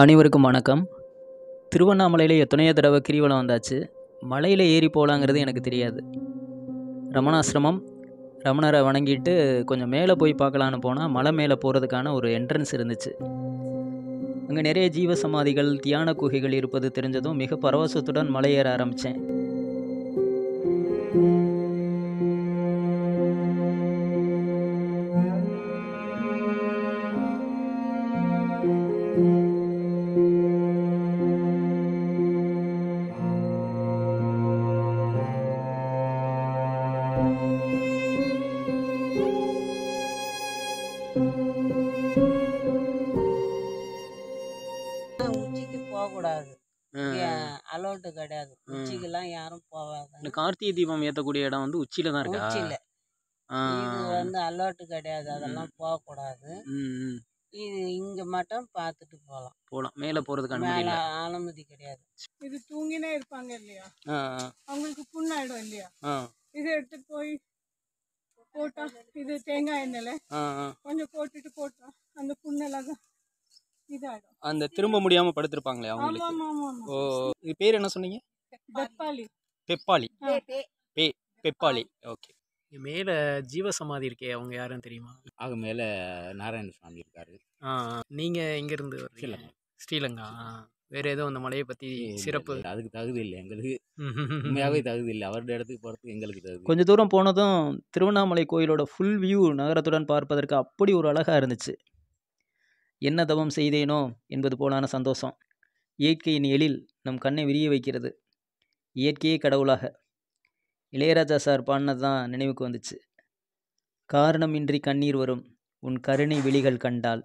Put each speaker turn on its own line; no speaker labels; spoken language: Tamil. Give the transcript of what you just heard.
அனைவருக்கும் வணக்கம். திருவண்ணாமலையில் எத்தனையோ தடவை கிரிவலம் வந்தாச்சு. மலையில் ஏறி போகலாங்கிறது எனக்கு தெரியாது. ரமணாசிரமம் ரமணரை வணங்கிட்டு கொஞ்சம் மேலே போய் பார்க்கலான்னு போனால் மலை மேலே போகிறதுக்கான ஒரு என்ட்ரன்ஸ் இருந்துச்சு. அங்கே நிறைய ஜீவ சமாதிகள், தியான குகைகள் இருப்பது தெரிஞ்சதும் மிக பரவசத்துடன் மலை ஏற ஆரம்பித்தேன்.
உச்சிக்கு போகக்கூடாது, அலோட்டு கிடையாது. உச்சிக்கெல்லாம் யாரும் போவாங்க.
இந்த கார்த்திகை தீபம் ஏற்றக்கூடிய இடம் வந்து உச்சியில தான் இருக்கா?
உச்சியில இது அலோட்டு கிடையாது, அதெல்லாம் போகக்கூடாது. இது இங்க மட்டும் பார்த்துட்டு போகலாம்.
மேலே போகிறதுக்கு
மேல அனுமதி கிடையாது.
இது தூங்கினே இருப்பாங்க இல்லையா, அவங்களுக்கு புண்ணாயிடும் இல்லையா, இதை எடுத்துட்டு போய் போட்டா, இது தேங்காய் எண்ணெயில கொஞ்சம் போட்டா அந்த புண்ணெல்லாம் இதாயிடும்.
அந்த திரும்ப முடியாம படுத்திருப்பாங்களே அவங்களுக்கு.
ஆமா ஆமா ஆமா.
ஓ, இது பேர் என்ன சொன்னீங்க?
பெப்பாளி.
பெப்பாளி. பெப்பாளி. ஓகே. மேல ஜீவ சமாதி இருக்கே, அவங்க யாருன்னு தெரியுமா?
ஆக மேலே நாராயண சுவாமி இருக்காரு.
நீங்க எங்க இருந்து வரீங்க? ஸ்ரீலங்கா. வேற ஏதோ அந்த மலையை பத்தி சிறப்பு?
அதுக்கு தகுதி இல்லை எங்களுக்கு, உண்மையாகவே தகுதி இல்லை. அவருடைய இடத்துக்கு போகிறதுக்கு எங்களுக்கு தகுதி.
கொஞ்ச தூரம் போனதும் திருவண்ணாமலை கோயிலோட ஃபுல் வியூ நகரத்துடன் பார்ப்பதற்கு அப்படி ஒரு அழகா இருந்துச்சு. என்ன தவம் செய்தேனோ என்பது போலான சந்தோஷம். இயற்கையின் எழில் நம் கண்ணை விரிய வைக்கிறது. இயற்கையே கடவுளாக. இளையராஜா சார் பாடினது தான் நினைவுக்கு வந்துச்சு. காரணமின்றி கண்ணீர் வரும் உன் கருணை விழிகள் கண்டால்.